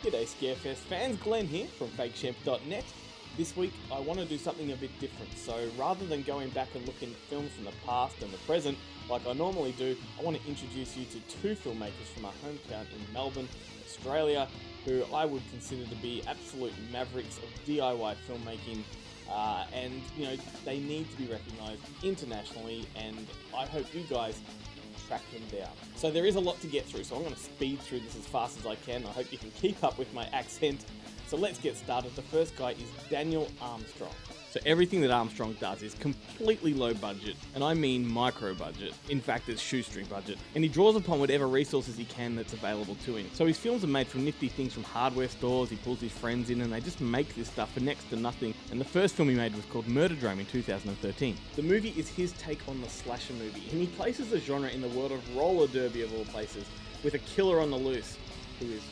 G'day Scarefest fans, Glenn here from fakeshemp.net. This week I want to do something a bit different, so rather than going back and looking at films from the past and the present like I normally do, I want to introduce you to two filmmakers from our hometown in Melbourne, Australia, who I would consider to be absolute mavericks of DIY filmmaking, and they need to be recognised internationally, and I hope you guys track them down. So there is a lot to get through, so I'm going to speed through this as fast as I can. I hope you can keep up with my accent. So let's get started. The first guy is Daniel Armstrong. So everything that Armstrong does is completely low budget, and I mean micro budget. In fact, it's shoestring budget. And he draws upon whatever resources he can that's available to him. So his films are made from nifty things from hardware stores. He pulls his friends in and they just make this stuff for next to nothing. And the first film he made was called Murderdrome in 2013. The movie is his take on the slasher movie, and he places the genre in the world of roller derby of all places, with a killer on the loose, who is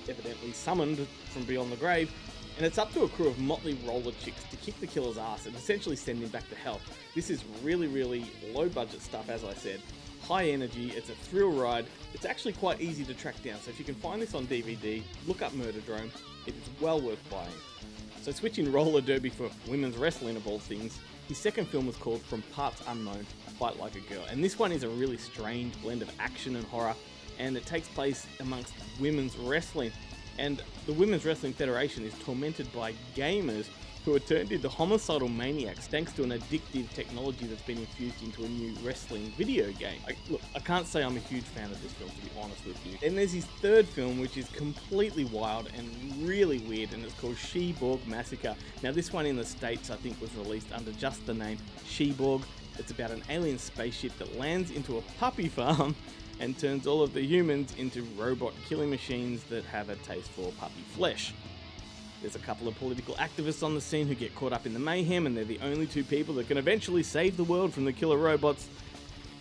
evidently summoned from beyond the grave, and it's up to a crew of motley roller chicks to kick the killer's ass and essentially send him back to hell. This is really low budget stuff, as I said. High energy, it's a thrill ride. It's actually quite easy to track down, so if you can find this on DVD, look up Murderdrome. It is well worth buying. So switching roller derby for women's wrestling of all things, his second film was called From Parts Unknown, Fight Like a Girl, and this one is a really strange blend of action and horror, and it takes place amongst women's wrestling. And the Women's Wrestling Federation is tormented by gamers who are turned into homicidal maniacs thanks to an addictive technology that's been infused into a new wrestling video game. I can't say I'm a huge fan of this film, to be honest with you. And there's his third film, which is completely wild and really weird, and it's called She-Borg Massacre. Now this one in the States I think was released under just the name She-Borg. It's about an alien spaceship that lands into a puppy farm and turns all of the humans into robot killing machines that have a taste for puppy flesh. There's a couple of political activists on the scene who get caught up in the mayhem, and they're the only two people that can eventually save the world from the killer robots.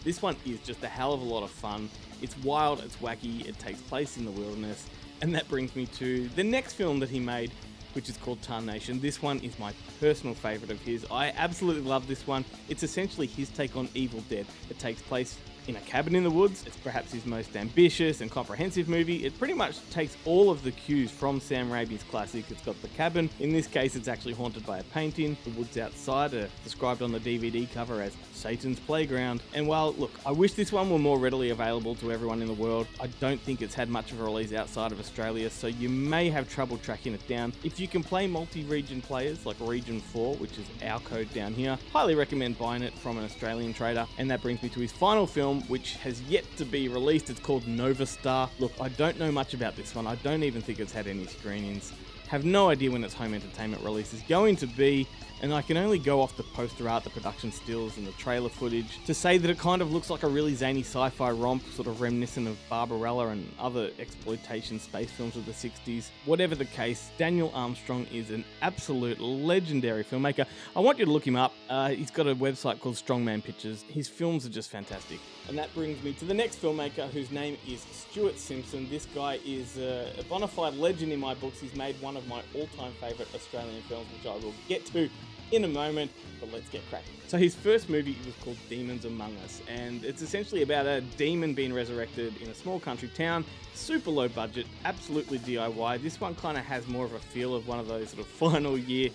This one is just a hell of a lot of fun. It's wild, it's wacky, it takes place in the wilderness, and that brings me to the next film that he made, which is called Tarnation. This one is my personal favourite of his. I absolutely love this one. It's essentially his take on Evil Dead. It takes place in a cabin in the woods. It's perhaps his most ambitious and comprehensive movie. It pretty much takes all of the cues from Sam Raimi's classic. It's got the cabin. In this case, it's actually haunted by a painting. The woods outside are described on the DVD cover as Satan's playground. And while, look, I wish this one were more readily available to everyone in the world, I don't think it's had much of a release outside of Australia, so you may have trouble tracking it down. If you can play multi-region players, like Region 4, which is our code down here, highly recommend buying it from an Australian trader. And that brings me to his final film, which has yet to be released. It's called Nova Star. Look, I don't know much about this one. I don't even think it's had any screenings. Have no idea when its home entertainment release is going to be, and I can only go off the poster art, the production stills, and the trailer footage to say that it kind of looks like a really zany sci-fi romp, sort of reminiscent of Barbarella and other exploitation space films of the 60s. Whatever the case, Daniel Armstrong is an absolute legendary filmmaker. I want you to look him up. He's got a website called Strongman Pictures. His films are just fantastic. And that brings me to the next filmmaker, whose name is Stewart Simpson. This guy is a bona fide legend in my books. He's made one of my all-time favourite Australian films, which I will get to in a moment, but let's get cracking. So his first movie was called Demons Among Us, and it's essentially about a demon being resurrected in a small country town, super low budget, absolutely DIY. This one kind of has more of a feel of one of those sort of final year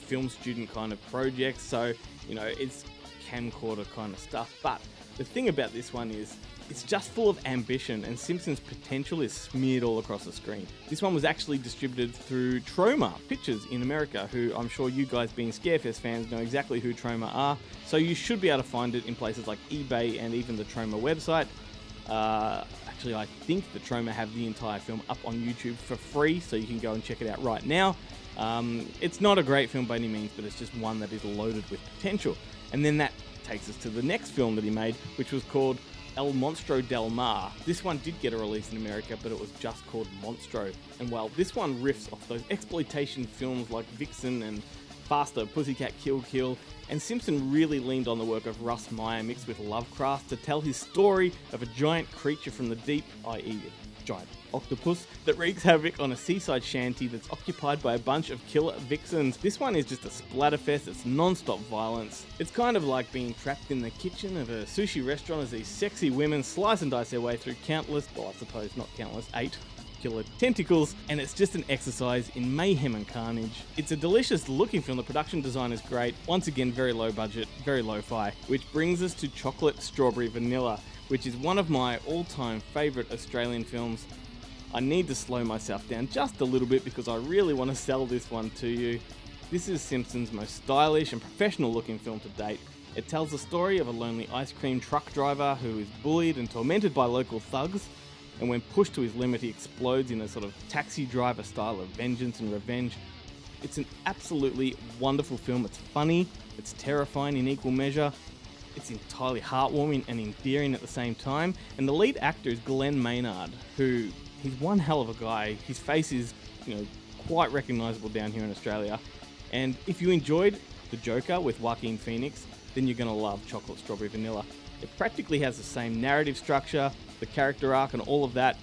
film student kind of projects, so, it's camcorder kind of stuff, but the thing about this one is it's just full of ambition, and Simpson's potential is smeared all across the screen. This one was actually distributed through Troma Pictures in America, who I'm sure you guys being Scarefest fans know exactly who Troma are, so you should be able to find it in places like eBay and even the Troma website. Actually, I think the Troma have the entire film up on YouTube for free, so you can go and check it out right now. It's not a great film by any means, but it's just one that is loaded with potential. And then that takes us to the next film that he made, which was called El Monstro del Mar. This one did get a release in America, but it was just called Monstro. And while this one riffs off those exploitation films like Vixen and Faster, Pussycat Kill Kill, and Simpson really leaned on the work of Russ Meyer mixed with Lovecraft to tell his story of a giant creature from the deep, i.e. a giant octopus, that wreaks havoc on a seaside shanty that's occupied by a bunch of killer vixens. This one is just a splatterfest. It's non-stop violence. It's kind of like being trapped in the kitchen of a sushi restaurant as these sexy women slice and dice their way through countless, well I suppose not countless, 8 tentacular tentacles, and it's just an exercise in mayhem and carnage. It's a delicious looking film, the production design is great, once again very low budget, very lo-fi, which brings us to Chocolate Strawberry Vanilla, which is one of my all-time favourite Australian films. I need to slow myself down just a little bit because I really want to sell this one to you. This is Simpson's most stylish and professional looking film to date. It tells the story of a lonely ice cream truck driver who is bullied and tormented by local thugs, and when pushed to his limit he explodes in a sort of Taxi Driver style of vengeance and revenge. It's an absolutely wonderful film. It's funny, it's terrifying in equal measure, it's entirely heartwarming and endearing at the same time, and the lead actor is Glenn Maynard, who, he's one hell of a guy. His face is, quite recognisable down here in Australia. And if you enjoyed The Joker with Joaquin Phoenix, then you're going to love Chocolate Strawberry Vanilla. It practically has the same narrative structure, the character arc and all of that.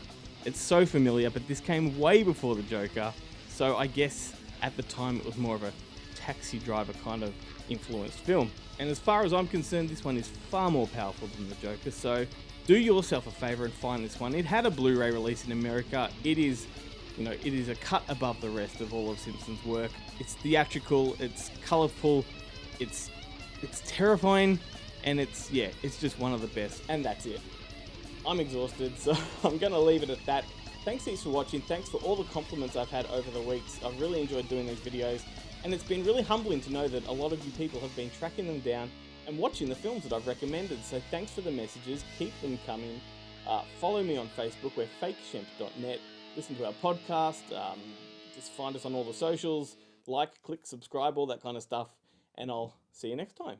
It's so familiar, but this came way before The Joker, so I guess at the time it was more of a Taxi Driver kind of influenced film. And as far as I'm concerned, this one is far more powerful than The Joker, so do yourself a favour and find this one. It had a Blu-ray release in America. It is a cut above the rest of all of Simpson's work. It's theatrical, it's colourful, it's terrifying, and it's just one of the best. And that's it. I'm exhausted, so I'm going to leave it at that. Thanks heaps for watching. Thanks for all the compliments I've had over the weeks. I've really enjoyed doing these videos, and it's been really humbling to know that a lot of you people have been tracking them down and watching the films that I've recommended. So thanks for the messages. Keep them coming. Follow me on Facebook. We're fakeshemp.net. Listen to our podcast. Just find us on all the socials. Like, click, subscribe, all that kind of stuff. And I'll see you next time.